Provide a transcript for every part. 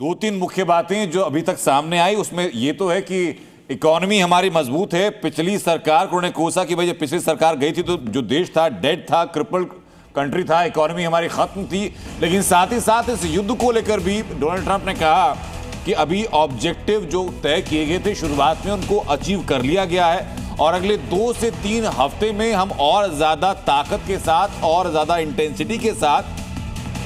दो तीन मुख्य बातें जो अभी तक सामने आई उसमें ये तो है कि इकोनॉमी हमारी मजबूत है। पिछली सरकार को उन्होंने कोसा कि भाई जब पिछली सरकार गई थी तो जो देश था डेड था, क्रिपल्ड कंट्री था, इकोनॉमी हमारी खत्म थी। लेकिन साथ ही साथ इस युद्ध को लेकर भी डोनाल्ड ट्रंप ने कहा कि अभी ऑब्जेक्टिव जो तय किए गए थे शुरुआत में उनको अचीव कर लिया गया है और अगले 2 से 3 हफ्ते में हम और ज्यादा ताकत के साथ और ज्यादा इंटेंसिटी के साथ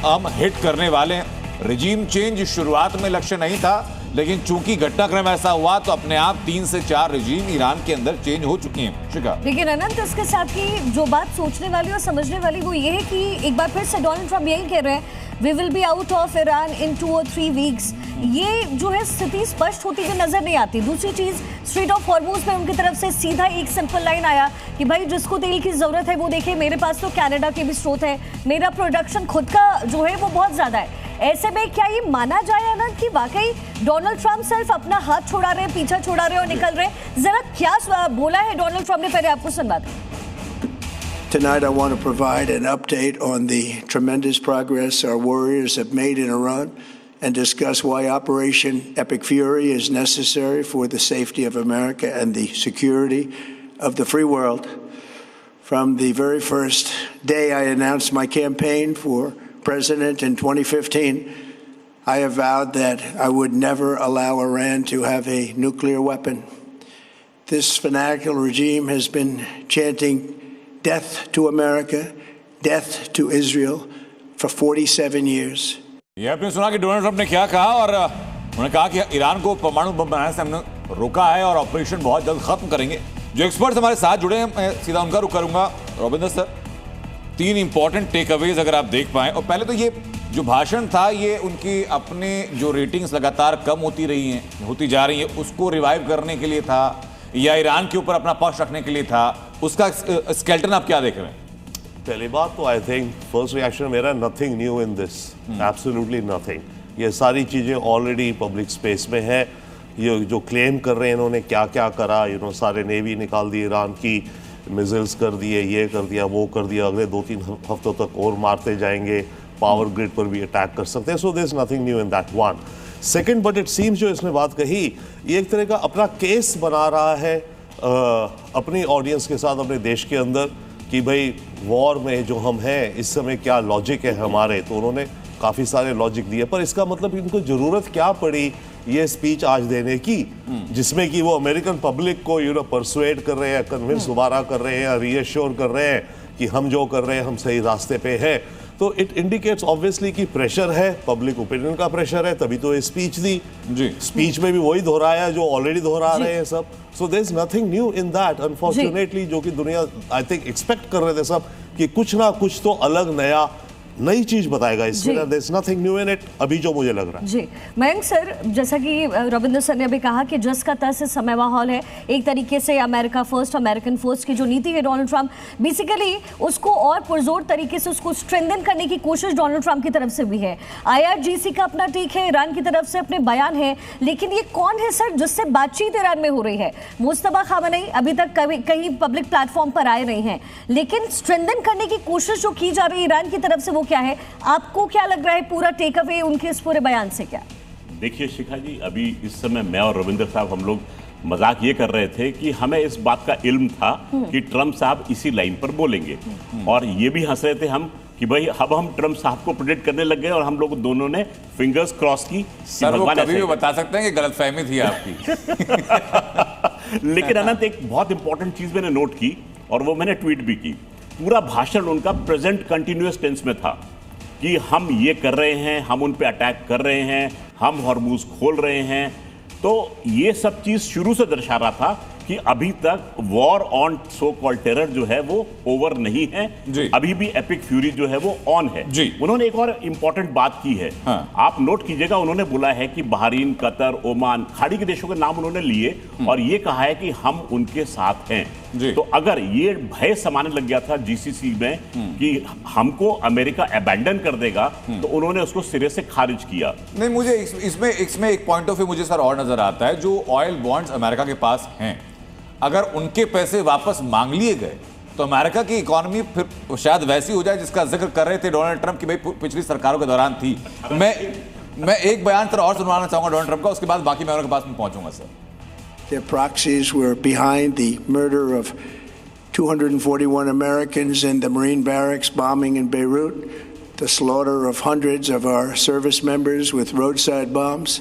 हम हिट करने वाले हैं। रिजीम चेंज शुरुआत में लक्ष्य नहीं था, लेकिन चूंकि घटनाक्रम ऐसा हुआ तो अपने आप 3 से 4 रिजीम ईरान के अंदर चेंज हो चुकी हैं। शिखा, लेकिन अनंत इसके साथ ही जो बात सोचने वाली और समझने वाली वो ये है कि एक बार फिर से डोनाल्ड ट्रंप यही कह रहे हैं we will be out of Iran in 2 or 3 weeks. ये जो है स्थिति स्पष्ट होती हुई नजर नहीं आती। दूसरी चीज, स्ट्रेट ऑफ हॉर्मूज में उनकी तरफ से सीधा एक सिंपल लाइन आया कि भाई जिसको तेल की जरूरत है वो देखिए, मेरे पास तो कनाडा के भी स्रोत है, मेरा प्रोडक्शन खुद का जो है वो बहुत ज्यादा है। ऐसे में क्या ये माना जाए अनंत कि वाकई डोनाल्ड ट्रंप सिर्फ अपना हाथ छोड़ा रहे, पीछा छोड़ा रहे और निकल रहे? जरा क्या बोला है डोनाल्ड ट्रंप ने, पहले आपको सुनवा दें। Tonight, I want to provide an update on the tremendous progress our warriors have made in Iran and discuss why Operation Epic Fury is necessary for the safety of America and the security of the free world. From the very first day I announced my campaign for president in 2015, I have vowed that I would never allow Iran to have a nuclear weapon. This fanatical regime has been chanting death to America, death to Israel for 47 years. ये आपने सुना कि Donald Trump ने क्या कहा और उन्होंने कहा कि ईरान को परमाणु बम बनाने से हमने रोका है और ऑपरेशन बहुत जल्द खत्म करेंगे। जो एक्सपर्ट्स हमारे साथ जुड़े हैं मैं सीधा उनका रुख करूंगा। Ravinder sir, 3 important takeaways अगर आप देख पाएं। और पहले तो ये जो भाषण था ये उनकी अपने जो रेटिंग्स लगातार कम होती जा रही हैं उसको रिवाइव करने के लिए था या ईरान के ऊपर अपना पक्ष रखने के लिए था? उसका स्केलेटन आप क्या देख रहे हैं? पहली बात तो आई थिंक फर्स्ट रिएक्शन मेरा nothing new in this, absolutely nothing. ये सारी चीज़ें ऑलरेडी पब्लिक स्पेस में है। ये जो क्लेम कर रहे हैं इन्होंने क्या क्या करा, सारे नेवी निकाल दी, ईरान की मिसाइल्स कर दिए, ये कर दिया, वो कर दिया, अगले 2-3 हफ्तों तक और मारते जाएंगे, पावर ग्रिड पर भी अटैक कर सकते हैं। So there is nothing new in that one. Second, but it seems जो इसने बात कही ये एक तरह का अपना केस बना रहा है अपनी ऑडियंस के साथ अपने देश के अंदर कि भाई वॉर में जो हम हैं इस समय क्या लॉजिक है हमारे। तो उन्होंने काफ़ी सारे लॉजिक दिए, पर इसका मतलब इनको ज़रूरत क्या पड़ी ये स्पीच आज देने की जिसमें कि वो अमेरिकन पब्लिक को परसुएड कर रहे हैं, कन्विंस दोबारा कर रहे हैं, रीअश्योर कर रहे हैं कि हम जो कर रहे हैं हम सही रास्ते पे हैं। तो इट इंडिकेट्स ऑब्वियसली कि प्रेशर है, पब्लिक ओपिनियन का प्रेशर है, तभी तो ये स्पीच दी। जी, स्पीच में भी वही दोहराया जो ऑलरेडी दोहरा रहे हैं सब। So there is nothing new in that unfortunately, जो कि दुनिया आई थिंक एक्सपेक्ट कर रहे थे सब कि कुछ ना कुछ तो अलग नई चीज बताएगा इसमें। There is nothing new in it अभी जो मुझे लग रहा है। जी मयंक सर, जैसा कि रविंद्र सर ने अभी कहा कि जस का तस समय माहौल है, एक तरीके से अमेरिका फर्स्ट, अमेरिकन फर्स्ट की जो नीति है डोनाल्ड ट्रंप बेसिकली उसको और पुरजोर तरीके से उसको स्ट्रेंथन करने की कोशिश डोनाल्ड ट्रंप की तरफ से भी है। IRGC का अपना टेक है, ईरान की तरफ से अपने बयान है, लेकिन ये कौन है सर जिससे बातचीत ईरान में हो रही है? मुस्तफा खामेनी अभी तक कहीं पब्लिक प्लेटफॉर्म पर आए नहीं हैं, लेकिन स्ट्रेंथन करने की कोशिश जो की जा रही है ईरान की तरफ से वो क्या है? आपको क्या लग रहा है पूरा टेक अवे उनके इस पूरे बयान से क्या? देखिए शिखा जी, अभी इस समय मैं और रविंद्र साहब हम लोग मजाक ये कर रहे थे कि हमें इस बात का इल्म था कि ट्रंप साहब इसी लाइन पर बोलेंगे और ये भी हंस रहे थे हम कि भाई अब हम ट्रंप साहब को प्रेडिक्ट करने लग गए और हम लोग दोनों ने फिंगर्स क्रॉस की। सर वो कभी भी बता सकते हैं कि गलतफहमी थी आपकी। लेकिन अनंत, एक बहुत इंपॉर्टेंट चीज मैंने नोट की और वो मैंने ट्वीट भी की। पूरा भाषण उनका प्रेजेंट कंटिन्यूअस टेंस में था कि हम ये कर रहे हैं, हम उन पे अटैक कर रहे हैं, हम हॉर्मूज खोल रहे हैं। तो ये सब चीज शुरू से दर्शा रहा था कि अभी तक war on so called terror जो है वो ओवर नहीं है, अभी भी एपिक फ्यूरी जो है वो ऑन है। उन्होंने एक और इंपॉर्टेंट बात की है। हाँ। आप नोट कीजिएगा, उन्होंने बोला है कि बहरीन, कतर, ओमान, खाड़ी के देशों के नाम उन्होंने लिए और ये कहा है कि हम उनके साथ हैं। तो अगर ये भय समाने लग गया था GCC में कि हमको अमेरिका अबैंडन कर देगा, तो उन्होंने उसको सिरे से खारिज किया। नहीं, मुझे इसमें एक पॉइंट ऑफ व्यू मुझे सर और नजर आता है। जो ऑयल बॉन्ड्स अमेरिका के पास हैं, अगर उनके पैसे वापस मांग लिए गए तो अमेरिका की इकोनॉमी फिर शायद वैसी हो जाए जिसका जिक्र कर रहे थे डोनाल्ड ट्रंप की भाई पिछली सरकारों के दौरान थी। मैं एक बयान और सुनवाना चाहूंगा डोनाल्ड ट्रंप का, उसके बाद बाकी मैं उनके पास में पहुंचूंगा sir. Their proxies were behind the murder of 241 Americans in the Marine barracks bombing in Beirut, the slaughter of hundreds of our service members with roadside bombs.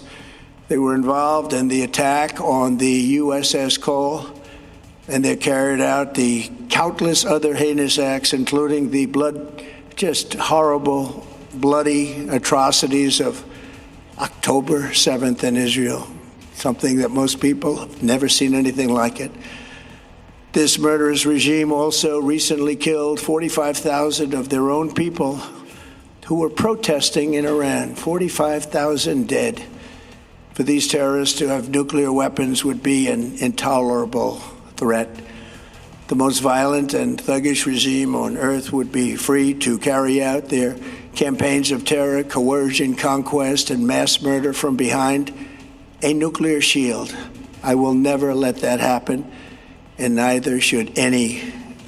They were involved in the attack on the USS Cole, and they carried out the countless other heinous acts, including the just horrible, bloody atrocities of October 7th in Israel, something that most people have never seen anything like it. This murderous regime also recently killed 45,000 of their own people who were protesting in Iran. 45,000 dead. For these terrorists to have nuclear weapons would be an intolerable threat. The most violent and thuggish regime on earth would be free to carry out their campaigns of terror, coercion, conquest, and mass murder from behind a nuclear shield. I will never let that happen, and neither should any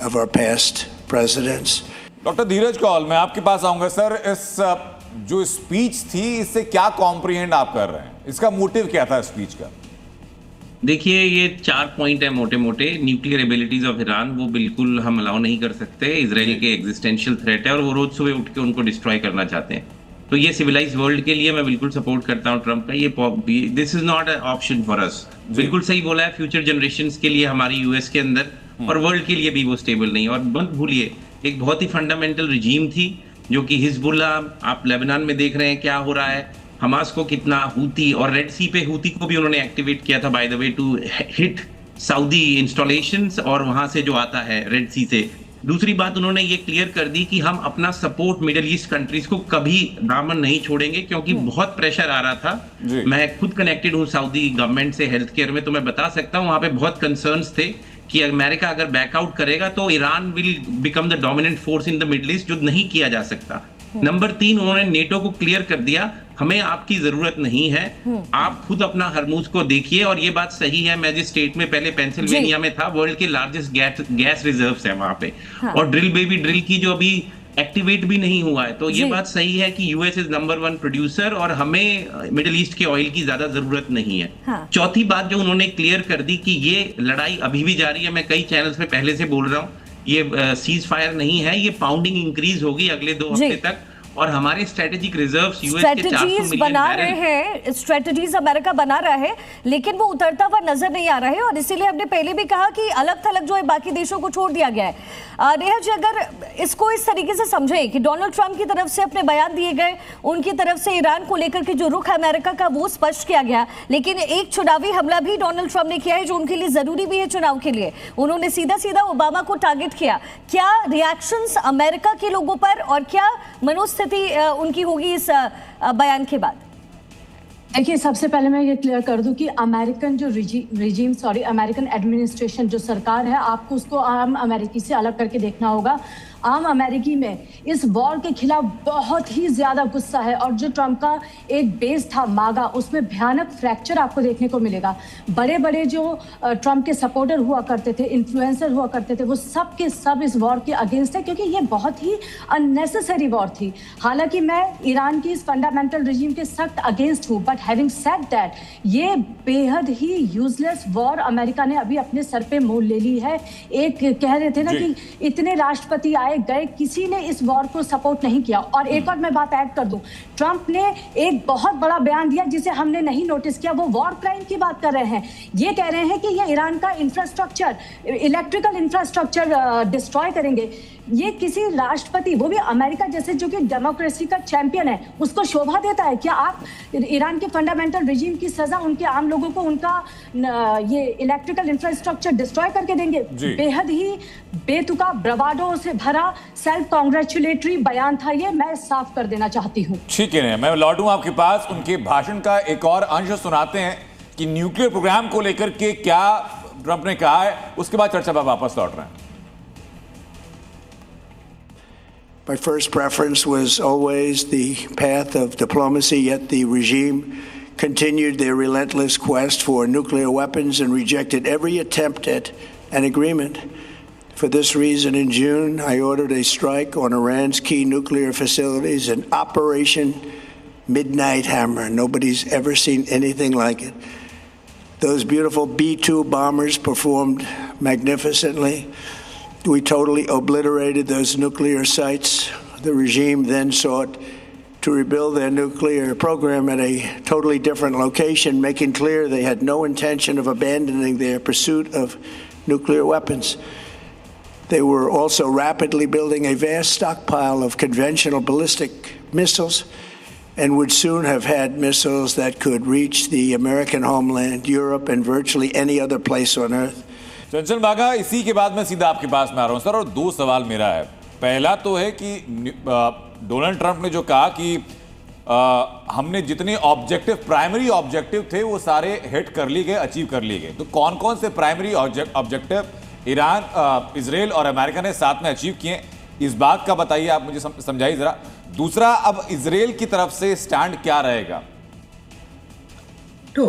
of our past presidents. Doctor Dheeraj Kaul, मैं आपके पास आऊंगा sir. इस जो speech थी, इससे क्या comprehend आप कर रहे हैं? इसका मोटिव क्या था स्पीच का? देखिए, ये 4 पॉइंट है मोटे मोटे। न्यूक्लियर एबिलिटीज ऑफ ईरान वो बिल्कुल हम अलाउ नहीं कर सकते। इजराइल के एग्जिस्टेंशियल थ्रेट है और वो रोज सुबह उठ के उनको डिस्ट्रॉय करना चाहते हैं। तो ये सिविलाइज वर्ल्ड के लिए मैं बिल्कुल सपोर्ट करता हूँ ट्रम्प का। ये this is not a option for us. बिल्कुल सही बोला है, फ्यूचर जनरेशंस के लिए हमारी यूएस के अंदर और वर्ल्ड के लिए भी वो स्टेबल नहीं। और मत भूलिए, एक बहुत ही फंडामेंटल रिजीम थी जो कि हिजबुल्ला, आप लेबनान में देख रहे हैं क्या हो रहा है, हमास को कितना, हूती, और रेड सी पे हूती को भी उन्होंने एक्टिवेट किया था by the way to hit Saudi installations, और वहां से जो आता है रेड सी से। दूसरी बात, उन्होंने ये क्लियर कर दी कि हम अपना सपोर्ट मिडिल ईस्ट कंट्रीज को कभी दामन नहीं छोड़ेंगे, क्योंकि बहुत प्रेशर आ रहा था। मैं खुद कनेक्टेड हूँ सऊदी गवर्नमेंट से हेल्थ केयर में, तो मैं बता सकता हूँ वहां पे बहुत कंसर्न्स थे कि अमेरिका अगर बैकआउट करेगा तो Iran will become the dominant force in the middle east, जो नहीं किया जा सकता। नंबर 3, उन्होंने नेटो को क्लियर कर दिया, हमें आपकी जरूरत नहीं है, आप खुद अपना हरमुज को देखिए। और ये बात सही है, मैं जिस स्टेट में पहले पेंसिल्वेनिया में था, वर्ल्ड के लार्जेस्ट गैस रिजर्व्स है वहां पे, और ड्रिल बेबी ड्रिल की जो अभी एक्टिवेट भी नहीं हुआ है। तो ये बात सही है कि यूएस इज नंबर 1 प्रोड्यूसर और हमें मिडिल ईस्ट के ऑयल की ज्यादा जरूरत नहीं है। चौथी बात जो उन्होंने क्लियर कर दी कि ये लड़ाई अभी भी जारी है, मैं कई चैनल्स पे पहले से बोल रहा हूँ, ये सीज फायर नहीं है, ये पाउंडिंग इंक्रीज होगी अगले 2 हफ्ते तक। और हमारे स्ट्रेटेजिक रिजर्व्स यूएस के 400 मिलियन बना रहे हैं, स्ट्रेटेजीज अमेरिका बना रहा है, लेकिन वो उतरता हुआ नजर नहीं आ रहा है। और इसीलिए हमने पहले भी कहा कि अलग थलग जो है बाकी देशों को छोड़ दिया गया है। नेहा जी, अगर इसको इस तरीके से समझें कि डोनाल्ड ट्रंप की तरफ से अपने बयान दिए गए, उनकी तरफ से ईरान को लेकर के जो रुख है अमेरिका का वो स्पष्ट किया गया, लेकिन एक चुनावी हमला भी डोनाल्ड ट्रंप ने किया है जो उनके लिए जरूरी भी है चुनाव के लिए। उन्होंने सीधा सीधा ओबामा को टारगेट किया। क्या रिएक्शंस अमेरिका के लोगों पर और क्या मनोस्थिति उनकी होगी इस बयान के बाद? देखिए, सबसे पहले मैं ये क्लियर कर दूं कि अमेरिकन जो अमेरिकन एडमिनिस्ट्रेशन जो सरकार है, आपको उसको आम अमेरिकी से अलग करके देखना होगा। आम अमेरिकी में इस वॉर के खिलाफ बहुत ही ज्यादा गुस्सा है, और जो ट्रंप का एक बेस था मागा, उसमें भयानक फ्रैक्चर आपको देखने को मिलेगा। बड़े बड़े जो ट्रंप के सपोर्टर हुआ करते थे, इन्फ्लुएंसर हुआ करते थे, वो सब के सब इस वॉर के अगेंस्ट है, क्योंकि ये बहुत ही अननेसेसरी वॉर थी। हालांकि मैं ईरान की इस फंडामेंटल रिजीम के सख्त अगेंस्ट हूँ, बट हैविंग सेड दैट, ये बेहद ही यूजलेस वॉर अमेरिका ने अभी अपने सर पे मोल ले ली है। एक कह रहे थे ना कि इतने राष्ट्रपति गए, किसी ने इस वॉर को सपोर्ट नहीं किया। और एक और मैं बात ऐड कर दूं, ट्रंप ने एक बहुत बड़ा बयान दिया जिसे हमने नहीं नोटिस किया, वो वॉर क्राइम की बात कर रहे हैं। ये कह रहे हैं कि ये ईरान का इंफ्रास्ट्रक्चर, इलेक्ट्रिकल इंफ्रास्ट्रक्चर डिस्ट्रॉय करेंगे। ये किसी राष्ट्रपति, वो भी अमेरिका जैसे जो कि डेमोक्रेसी का चैंपियन है, उसको शोभा देता है? क्या आप ईरान के फंडामेंटल रिजीम की सजा उनके आम लोगों को उनका ये इलेक्ट्रिकल इंफ्रास्ट्रक्चर डिस्ट्रॉय करके देंगे? बेहद ही बेतुका, ब्रवाडो से भरा, सेल्फ कांग्रेचुलेटरी बयान था ये, मैं साफ कर देना चाहती हूँ। ठीक है, मैं लौटूं आपके पास, उनके भाषण का एक और अंश सुनाते हैं कि न्यूक्लियर प्रोग्राम को लेकर के क्या ट्रंप ने कहा है, उसके बाद चर्चा पर वापस लौट रहे हैं। My first preference was always the path of diplomacy, yet the regime continued their relentless quest for nuclear weapons and rejected every attempt at an agreement. For this reason, in June, I ordered a strike on Iran's key nuclear facilities, an Operation midnight hammer. Nobody's ever seen anything like it. Those beautiful B-2 bombers performed magnificently. We totally obliterated those nuclear sites. The regime then sought to rebuild their nuclear program at a totally different location, making clear they had no intention of abandoning their pursuit of nuclear weapons. They were also rapidly building a vast stockpile of conventional ballistic missiles and would soon have had missiles that could reach the American homeland, Europe, and virtually any other place on Earth. चंचल बागा, इसी के बाद मैं सीधा आपके पास में आ रहा हूं सर, और दो सवाल मेरा है। पहला तो है कि डोनाल्ड ट्रंप ने जो कहा कि हमने जितने ऑब्जेक्टिव, प्राइमरी ऑब्जेक्टिव थे वो सारे हिट कर लिए गए, अचीव कर लिए गए। तो कौन कौन से प्राइमरी ऑब्जेक्टिव ईरान, इजराइल और अमेरिका ने साथ में अचीव किए, इस बात का बताइए, आप मुझे समझाइए जरा। दूसरा, अब इजराइल की तरफ से स्टैंड क्या रहेगा? तो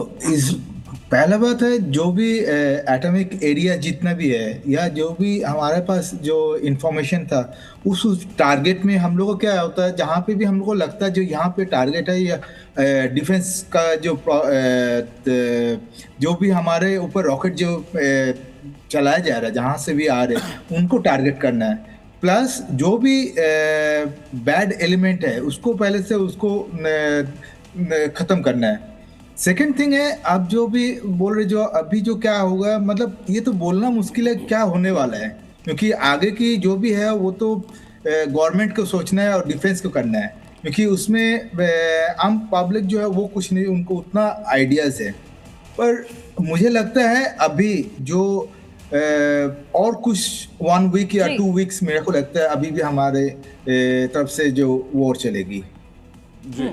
पहला बात है, जो भी एटॉमिक एरिया जितना भी है या जो भी हमारे पास जो इंफॉर्मेशन था, उस टारगेट में हम लोग को क्या होता है, जहाँ पे भी हम लोग को लगता है जो यहाँ पे टारगेट है या डिफेंस का जो भी हमारे ऊपर रॉकेट जो चलाया जा रहा है, जहाँ से भी आ रहे हैं उनको टारगेट करना है। प्लस जो भी बैड एलिमेंट है उसको पहले से उसको ख़त्म करना है। सेकेंड थिंग है, आप जो भी बोल रहे, जो अभी जो क्या होगा, मतलब ये तो बोलना मुश्किल है क्या होने वाला है, क्योंकि आगे की जो भी है वो तो गवर्नमेंट को सोचना है और डिफेंस को करना है, क्योंकि उसमें आम पब्लिक जो है वो कुछ नहीं, उनको उतना आइडियाज़ है। पर मुझे लगता है अभी जो और कुछ 1 वीक या 2 वीक्स मेरे को लगता है अभी भी हमारे तरफ से जो वॉर चलेगी। जी।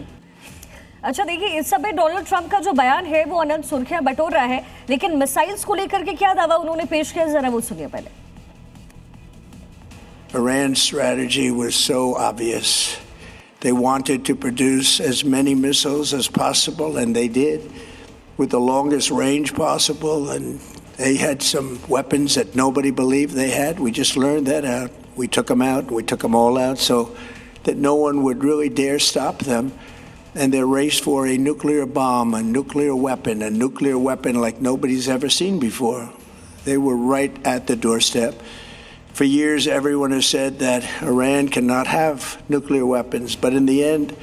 अच्छा, देखिए, इस समय डोनाल्ड ट्रंप का जो बयान है वो अनंत सुर्खियां बटोर रहा है, लेकिन मिसाइल्स को लेकर के क्या दावा उन्होंने पेश किया, जरा वो सुनिए पहले। Iran's strategy was so obvious. They wanted to produce as many missiles as possible, and they did, with the longest range possible, and they had some weapons that nobody believed they had. We just learned that out. We took them out. We took them all out so that no one would really dare stop them. And their race for a nuclear bomb, a nuclear weapon like nobody's ever seen before. They were right at the doorstep. For years, everyone has said that Iran cannot have nuclear weapons, but in the end,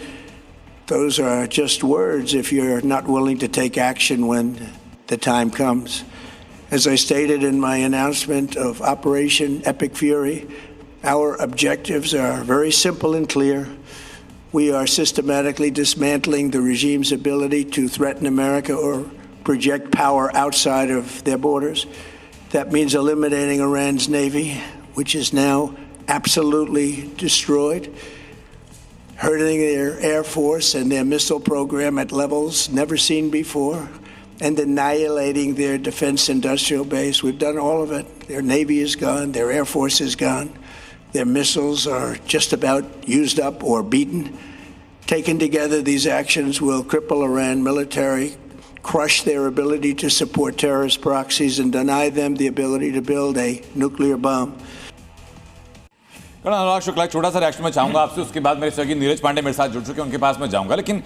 those are just words if you're not willing to take action when the time comes. As I stated in my announcement of Operation Epic Fury, our objectives are very simple and clear. We are systematically dismantling the regime's ability to threaten America or project power outside of their borders. That means eliminating Iran's navy, which is now absolutely destroyed, hurting their air force and their missile program at levels never seen before, and annihilating their defense industrial base. We've done all of it. Their navy is gone. Their air force is gone. Their missiles are just about used up or beaten. Taken together, these actions will cripple Iran military, crush their ability to support terrorist proxies, and deny them the ability to build a nuclear bomb. अनुराग शुक्ला, छोटा सा reaction मैं चाहूंगा आपसे, उसके बाद मेरे सहयोगी नीरज पांडे मेरे साथ जुड़ चुके हैं, उनके पास मैं जाऊंगा। लेकिन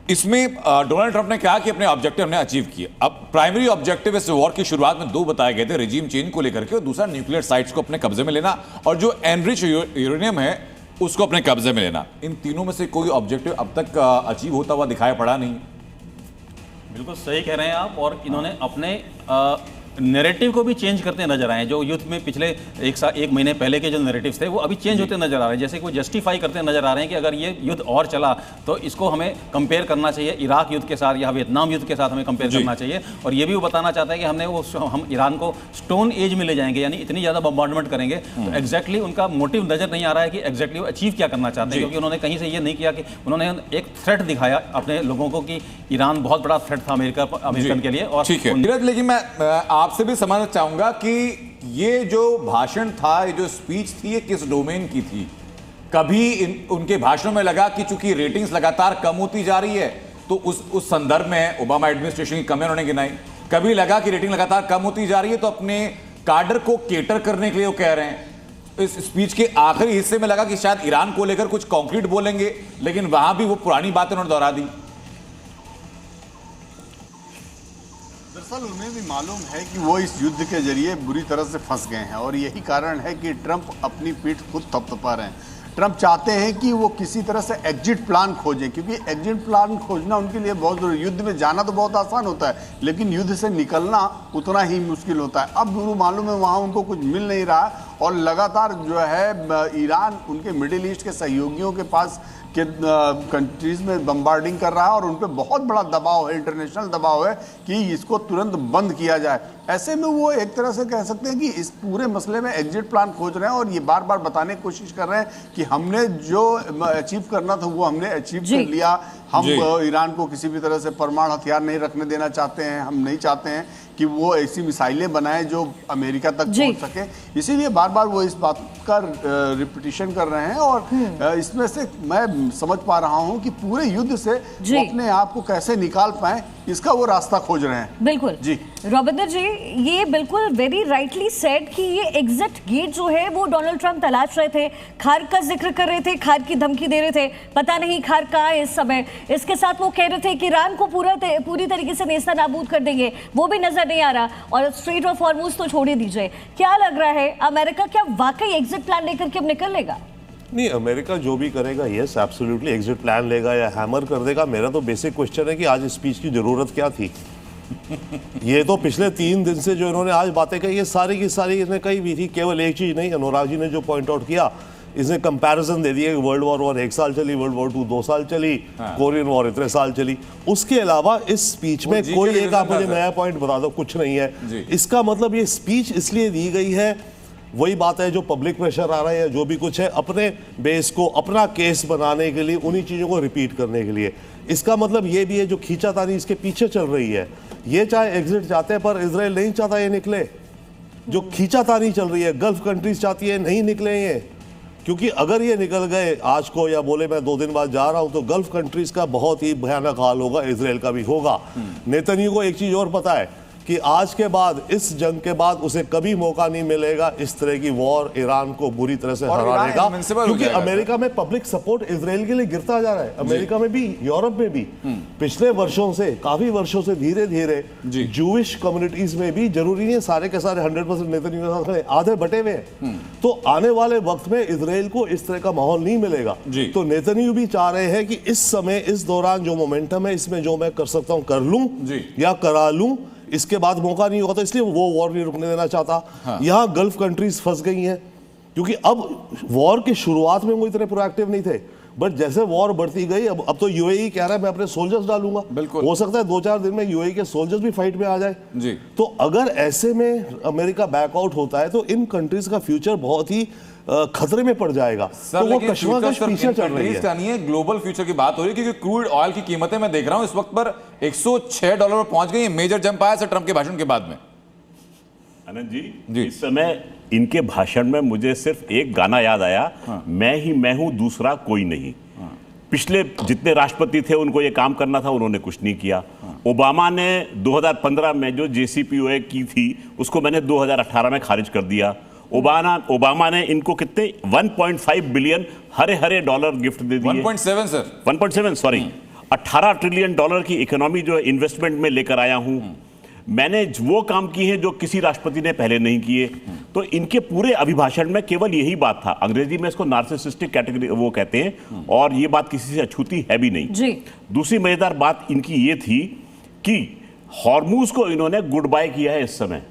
इसमें डोनाल्ड ट्रंप ने कहा कि अपने ऑब्जेक्टिव हमने अचीव किए। अब प्राइमरी ऑब्जेक्टिव इस वॉर की शुरुआत में 2 बताए गए थे, रिजीम चेंज को लेकर के, और दूसरा न्यूक्लियर साइट्स को अपने कब्जे में लेना, और जो एनरिच यूरेनियम है उसको अपने कब्जे में लेना। इन तीनों में से कोई ऑब्जेक्टिव अब तक अचीव होता हुआ दिखाई पड़ा नहीं। बिल्कुल सही कह रहे हैं आप, और इन्होंने अपने नैरेटिव को भी चेंज करते नजर आए हैं। जो युद्ध में पिछले एक महीने पहले के जो नैरेटिव्स थे वो अभी चेंज होते नजर आ रहे हैं। जैसे कि वो जस्टिफाई करते नजर आ रहे हैं कि अगर ये युद्ध और चला तो इसको हमें कंपेयर करना चाहिए इराक युद्ध के साथ या वियतनाम युद्ध के साथ हमें कंपेयर करना चाहिए। और ये भी वो बताना चाहता है कि हम ईरान को स्टोन एज में ले जाएंगे, यानी इतनी ज़्यादा बम्बार्डमेंट करेंगे। तो एग्जैक्टली उनका मोटिव नजर नहीं आ रहा है कि एग्जैक्टली वो अचीव क्या करना चाहते हैं, क्योंकि उन्होंने कहीं से ये नहीं किया कि उन्होंने एक थ्रेट दिखाया अपने लोगों को कि ईरान बहुत बड़ा थ्रेट था अमेरिकन के लिए। और ठीक है नीरज, लेकिन मैं आपसे भी समझना चाहूंगा कि ये जो भाषण था, ये जो स्पीच थी, ये किस डोमेन की थी? कभी उनके भाषणों में लगा कि चूंकि रेटिंग्स लगातार कम होती जा रही है तो उस संदर्भ में ओबामा एडमिनिस्ट्रेशन की कमियां उन्होंने गिनाई। कभी लगा कि रेटिंग लगातार कम होती जा रही है तो अपने कार्डर को केटर करने के लिए वो कह रहे हैं। इस स्पीच के आखिरी हिस्से में लगा कि शायद ईरान को लेकर कुछ कॉन्क्रीट बोलेंगे, लेकिन वहां भी वो पुरानी बातें उन्होंने दोहरा दी। दरअसल उन्हें भी मालूम है कि वो इस युद्ध के जरिए बुरी तरह से फंस गए हैं और यही कारण है कि ट्रंप अपनी पीठ खुद थपथपा रहे हैं। ट्रंप चाहते हैं कि वो किसी तरह से एग्जिट प्लान खोजें, क्योंकि एग्जिट प्लान खोजना उनके लिए बहुत जरूरी। युद्ध में जाना तो बहुत आसान होता है, लेकिन युद्ध से निकलना उतना ही मुश्किल होता है। अब उनको मालूम है वहाँ उनको कुछ मिल नहीं रहा और लगातार जो है ईरान उनके मिडिल ईस्ट के सहयोगियों के पास के कंट्रीज में बम्बार्डिंग कर रहा है और उन पर बहुत बड़ा दबाव है, इंटरनेशनल दबाव है कि इसको तुरंत बंद किया जाए। ऐसे में वो एक तरह से कह सकते हैं कि इस पूरे मसले में एग्जिट प्लान खोज रहे हैं और ये बार बार बताने की कोशिश कर रहे हैं कि हमने जो अचीव करना था वो हमने अचीव कर लिया। हम ईरान को किसी भी तरह से परमाणु हथियार नहीं रखने देना चाहते हैं। हम नहीं चाहते हैं कि वो ऐसी मिसाइलें बनाए जो अमेरिका तक पहुंच सके। इसीलिए बार बार वो इस बात का रिपीटिशन कर रहे हैं और इसमें से मैं समझ पा रहा हूं कि पूरे युद्ध से वो अपने आप को कैसे निकाल पाए, इसका वो रास्ता खोज रहे हैं। बिल्कुल जी रविंदर जी, ये बिल्कुल वेरी राइटली सेड कि ये एग्जिट गेट जो है वो डोनाल्ड ट्रंप तलाश रहे थे। खार का जिक्र कर रहे थे, खार की धमकी दे रहे थे, पता नहीं खार कहाँ है इस समय। इसके साथ वो कह रहे थे कि ईरान को पूरी तरीके से नेस्ता नाबूद कर देंगे, वो भी नजर नहीं आ रहा। और स्ट्रेट ऑफ हॉर्मुज तो छोड़ ही दीजिए। क्या लग रहा है, अमेरिका क्या वाकई एग्जिट प्लान लेकर के अब निकल लेगा? नहीं, अमेरिका जो भी करेगा यस एब्सोल्युटली एग्जिट प्लान लेगा या हैमर कर देगा। मेरा तो बेसिक क्वेश्चन है कि आज स्पीच की जरूरत क्या थी? ये तो पिछले 3 दिन से जो इन्होंने आज बातें कही, ये सारी की सारी इसने कही भी थी। केवल एक चीज नहीं, अनुराग जी ने जो पॉइंट आउट किया, इसने कंपैरिजन दे दिया कि वर्ल्ड वॉर 1 साल चली, वर्ल्ड वॉर 2 2 साल चली, कोरियन वॉर इतने साल चली। उसके अलावा इस स्पीच में कोई एक आप मुझे नया पॉइंट बता दो, कुछ नहीं है। इसका मतलब ये स्पीच इसलिए दी गई है, वही बात है जो पब्लिक प्रेशर आ रहा है या जो भी कुछ है, अपने बेस को अपना केस बनाने के लिए, उन्हीं चीज़ों को रिपीट करने के लिए। इसका मतलब ये भी है जो खींचातानी इसके पीछे चल रही है, ये चाहे एग्जिट चाहते हैं पर इजराइल नहीं चाहता ये निकले। जो खींचातानी चल रही है, गल्फ कंट्रीज चाहती है नहीं निकले ये, क्योंकि अगर ये निकल गए आज को या बोले मैं 2 दिन बाद जा रहा हूं, तो गल्फ कंट्रीज का बहुत ही भयानक हाल होगा, इजराइल का भी होगा। नेतन्याहू को एक चीज और पता है कि आज के बाद, इस जंग के बाद उसे कभी मौका नहीं मिलेगा इस तरह की वॉर ईरान को बुरी तरह से हराने का, क्योंकि अमेरिका में पब्लिक सपोर्ट इजराइल के लिए गिरता जा रहा है। अमेरिका में भी, यूरोप में भी पिछले वर्षों से, काफी वर्षों से धीरे धीरे जूविश कम्युनिटीज में भी, जरूरी नहीं है सारे के सारे 100% नेतन्याहू के साथ खड़े, आधे बटे हुए हैं। तो आने वाले वक्त में इजराइल को इस तरह का माहौल नहीं मिलेगा। तो नेतन्याहू भी चाह रहे हैं कि इस समय, इस दौरान जो मोमेंटम है, इसमें जो मैं कर सकता हूं कर लूं या करा लूं, इसके बाद मौका नहीं होगा। तो इसलिए वो वॉर नहीं रुकने देना चाहता। यहां गल्फ कंट्रीज फंस गई हैं, क्योंकि अब वॉर की शुरुआत में वो इतने प्रोएक्टिव नहीं थे, बट जैसे वॉर बढ़ती गई, अब तो यूएई कह रहा है मैं अपने सोल्जर्स डालूंगा। हो सकता है 2-4 दिन में यूएई के सोल्जर्स भी फाइट में आ जाए। तो अगर ऐसे में अमेरिका बैकआउट होता है तो इन कंट्रीज का फ्यूचर बहुत ही खतरे में पड़ जाएगा। सर, तो वो लेकिन कश्मकश पीछे चल रही है। का नहीं है, ग्लोबल फ्यूचर की बात हो रही है, क्योंकि क्रूड ऑयल की कीमतें मैं देख रहा हूं इस वक्त पर $106 पर पहुंच गई है। मेजर जंप आया सर ट्रंप के भाषण के बाद में। आनंद जी, इस समय इनके भाषण में मुझे सिर्फ एक गाना याद आया, मैं ही मैं हूं, दूसरा कोई नहीं। पिछले जितने राष्ट्रपति थे उनको ये काम करना था, उन्होंने कुछ नहीं किया। ओबामा ने 2015 में जो JCPOA की थी उसको मैंने 2018 में खारिज कर दिया। ओबामा ने इनको कितने 1.5 billion Hare Hare dollar gift दे दिए। 1.7 सर, 1.7 सॉरी, 18 ट्रिलियन डॉलर की इकोनॉमी जो इन्वेस्टमेंट में लेकर आया हूं। मैंने वो काम किए हैं जो किसी राष्ट्रपति ने पहले नहीं किए। तो इनके पूरे अभिभाषण में केवल यही बात था। अंग्रेजी में इसको नार्सिसिस्टिक कैटेगरी वो कहते हैं, और ये बात किसी से अछूती है भी नहीं जी। दूसरी मजेदार बात इनकी ये थी कि हॉर्मूज को इन्होंने गुड बाय किया है। इस समय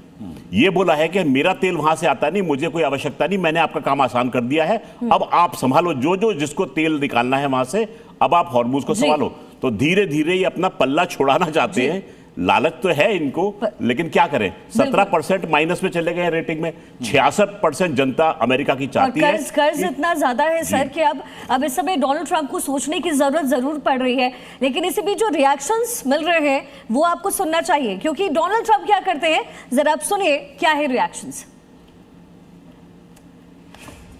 ये बोला है कि मेरा तेल वहां से आता नहीं, मुझे कोई आवश्यकता नहीं, मैंने आपका काम आसान कर दिया है, अब आप संभालो, जो जिसको तेल निकालना है वहां से, अब आप हॉर्मूज को संभालो। तो धीरे धीरे ये अपना पल्ला छुड़ाना चाहते हैं। लालच तो है इनको, लेकिन क्या करें, 17% माइनस में चले गए रेटिंग में। 66% जनता अमेरिका की चाहती है। कर्ज इतना ज्यादा है सर कि अब इस समय डोनाल्ड ट्रंप को सोचने की जरूरत जरूर पड़ रही है, लेकिन इसी बीच जो रिएक्शंस मिल रहे हैं वो आपको सुनना चाहिए, क्योंकि डोनाल्ड ट्रंप क्या करते हैं, जरा आप सुनिए क्या है reactions.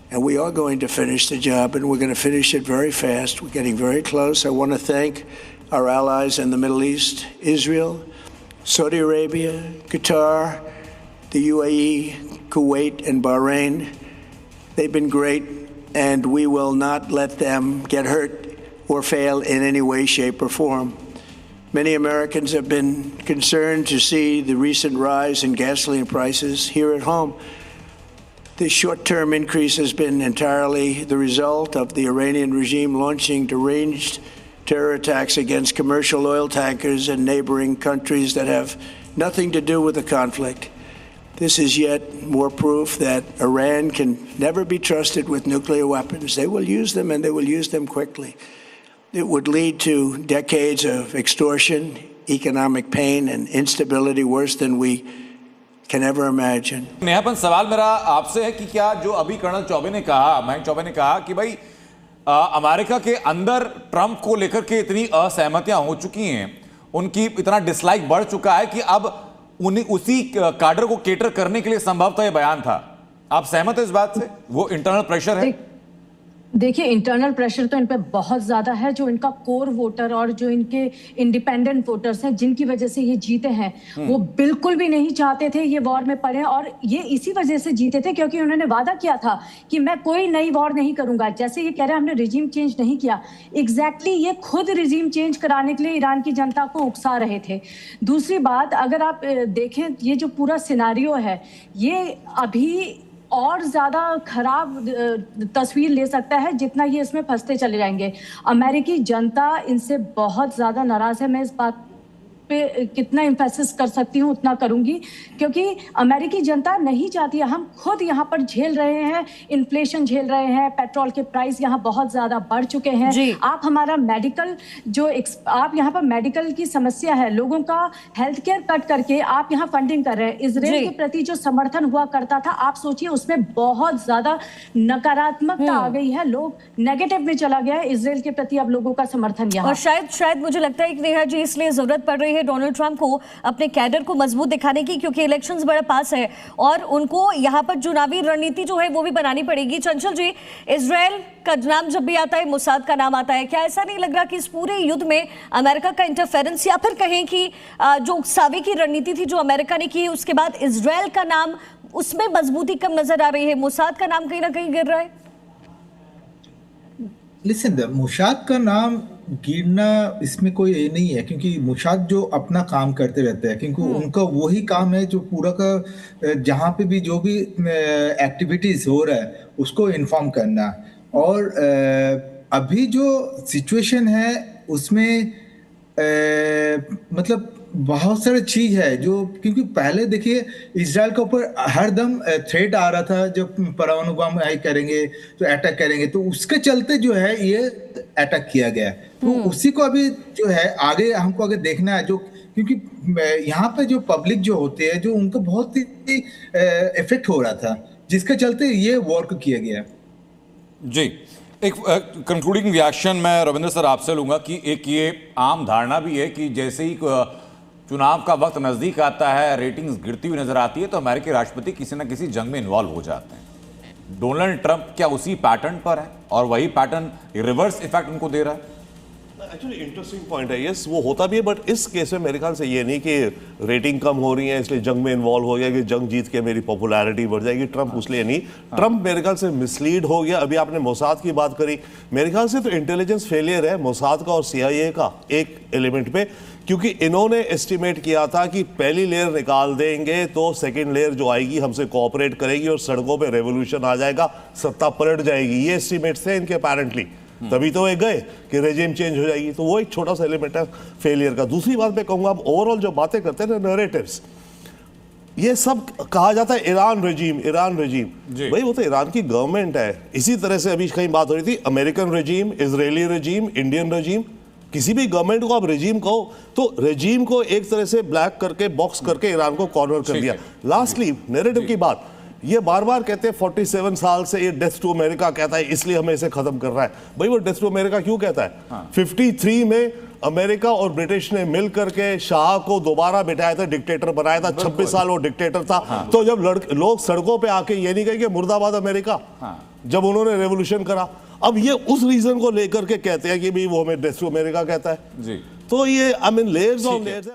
And we are going to finish the job, and we're going to finish it very fast. We're getting very close. I want to thank our allies in the Middle East, Israel, Saudi Arabia, Qatar, the UAE, Kuwait, and Bahrain. They've been great, and we will not let them get hurt or fail in any way, shape, or form. Many Americans have been concerned to see the recent rise in gasoline prices here at home. The short-term increase has been entirely the result of the Iranian regime launching deranged terror attacks against commercial oil tankers in neighboring countries that have nothing to do with the conflict. This is yet more proof that Iran can never be trusted with nuclear weapons. They will use them, and they will use them quickly. It would lead to decades of extortion, economic pain, and instability worse than we can ever imagine. नेहापन, सवाल मेरा आपसे है कि क्या जो अभी colonel Choubey ने कहा, मयंक चौबे ने कहा कि भाई अमेरिका के अंदर ट्रंप को लेकर के इतनी असहमतियां हो चुकी हैं, उनकी इतना डिसलाइक बढ़ चुका है कि अब उन्हीं उसी काडर को केटर करने के लिए संभवतः यह बयान था। आप सहमत हैं इस बात से? वो इंटरनल प्रेशर है? देखिए, इंटरनल प्रेशर तो इन पे बहुत ज्यादा है। जो इनका कोर वोटर और जो इनके इंडिपेंडेंट वोटर्स हैं, जिनकी वजह से ये जीते हैं, वो बिल्कुल भी नहीं चाहते थे ये वॉर में पड़े, और ये इसी वजह से जीते थे क्योंकि उन्होंने वादा किया था कि मैं कोई नई वॉर नहीं करूंगा। जैसे ये कह रहे हैं हमने रिजीम चेंज नहीं किया, एग्जैक्टली ये खुद रिजीम चेंज कराने के लिए ईरान की जनता को उकसा रहे थे। दूसरी बात, अगर आप देखें ये जो पूरा सिनारियो है, ये अभी और ज्यादा खराब तस्वीर ले सकता है जितना ये इसमें फंसते चले जाएंगे। अमेरिकी जनता इनसे बहुत ज्यादा नाराज है। मैं इस बात पे कितना एम्फेसिस कर सकती हूँ उतना करूंगी, क्योंकि अमेरिकी जनता नहीं चाहती है। हम खुद यहाँ पर झेल रहे हैं, इन्फ्लेशन झेल रहे हैं, पेट्रोल के प्राइस यहाँ बहुत ज्यादा बढ़ चुके हैं। आप हमारा मेडिकल आप यहाँ पर मेडिकल की समस्या है, लोगों का हेल्थ केयर कट करके आप यहाँ फंडिंग कर रहे हैं। इजराइल के प्रति जो समर्थन हुआ करता था, आप सोचिए उसमें बहुत ज्यादा नकारात्मकता आ गई है, लोग नेगेटिव में चला गया है इजराइल के प्रति अब लोगों का समर्थन यहाँ। और शायद मुझे लगता है कि नेहा जी इसलिए जरूरत पड़ रही है डोनाल्ड ट्रंप को अपने कैडर को मजबूत दिखाने की, क्योंकि इलेक्शंस बड़ा पास है और उनको यहाँ पर चुनावी रणनीति जो है वो भी बनानी पड़ेगी। चंचल जी, इजराइल का नाम जब भी आता है, मोसाद का नाम आता है, क्या ऐसा नहीं लग रहा कि इस पूरे युद्ध में अमेरिका का इंटरफेरेंस, या फिर कहें कि जो सावे की रणनीति थी जो अमेरिका ने की, उसके बाद इजराइल का नाम, उसमें मजबूती कम नजर आ रही है, मोसाद का नाम कहीं ना कहीं गिर रहा है? लिसन, मोसाद का नाम गिरना इसमें कोई ये नहीं है, क्योंकि मोसाद जो अपना काम करते रहते हैं, क्योंकि उनका वही काम है जो पूरा का जहाँ पे भी जो भी एक्टिविटीज हो रहा है उसको इन्फॉर्म करना। और अभी जो सिचुएशन है उसमें मतलब बहुत सारी चीज है जो, क्योंकि पहले देखिए इजराइल के ऊपर हरदम थ्रेट आ रहा था, जब परमाणु बम करेंगे तो अटैक करेंगे, तो उसके चलते जो है ये अटैक किया गया। तो उसी को अभी जो है आगे हमको आगे देखना है, जो क्योंकि यहाँ पे जो पब्लिक जो होते हैं, जो उनको बहुत ही इफेक्ट हो रहा था, जिसके चलते ये वॉर किया गया। जी, एक कंक्लूडिंग रिएक्शन मैं रविंद्र सर आपसे लूंगा कि एक ये आम धारणा भी है कि जैसे ही चुनाव का वक्त नजदीक आता है, रेटिंग्स गिरती हुई नजर आती है, तो अमेरिकी राष्ट्रपति किसी न किसी जंग में इन्वॉल्व हो जाते हैं। डोनाल्ड ट्रंप क्या उसी पैटर्न पर है और वही पैटर्न रिवर्स इफेक्ट उनको दे रहा है? एक्चुअली इंटरेस्टिंग पॉइंट है, यस वो होता भी है, बट इस केस में मेरे ख्याल से ये नहीं कि रेटिंग कम हो रही है इसलिए जंग में इन्वॉल्व हो गया कि जंग जीत के मेरी पॉपुलैरिटी बढ़ जाएगी। ट्रंप उसलिए नहीं, ट्रंप मेरे ख्याल से मिसलीड हो गया। अभी आपने मोसाद की बात करी, मेरे ख्याल से तो इंटेलिजेंस फेलियर है मोसाद का और CIA का एक एलिमेंट पे, क्योंकि इन्होंने एस्टिमेट किया था कि पहली लेयर निकाल देंगे तो सेकेंड लेयर जो आएगी हमसे कोऑपरेट करेगी और सड़कों पे रेवोल्यूशन आ जाएगा, सत्ता पलट जाएगी। ये एस्टिमेट थे इनके अपेरेंटली, तभी तो ये गए कि रेजिम चेंज हो जाएगी। तो वो एक छोटा सा एलिमेंट है फेलियर का। दूसरी बात मैं कहूंगा, आप ओवरऑल जो बातें करते हैं ना, नैरेटिव्स, ये सब कहा जाता है ईरान रेजीम भाई वो तो ईरान की गवर्नमेंट है। इसी तरह से अभी कहीं बात हो रही थी American regime, Israeli regime, Indian regime, किसी भी गवर्नमेंट को आप रेजीम कहो तो रेजीम को एक तरह से ब्लैक करके बॉक्स करके ईरान को कॉर्नर कर दिया। लास्टली नैरेटिव की बात, ये बार बार कहते हैं 47 साल से ये डेथ टू अमेरिका कहता है इसलिए हमें इसे खत्म कर रहा है। भाई वो डेथ टू अमेरिका क्यों कहता है? 53 में अमेरिका और ब्रिटिश ने मिल करके शाह को दोबारा बिठाया था, डिक्टेटर बनाया था, 26 साल वो डिक्टेटर था। तो जब लोग सड़कों पे आके ये नहीं कहेंगे मुर्दाबाद अमेरिका, जब उन्होंने रेवोल्यूशन करा, अब ये उस रीजन को लेकर के कहते हैं कि भाई वो हमें डेथ टू अमेरिका कहता है। तो ये I mean layers on layers है।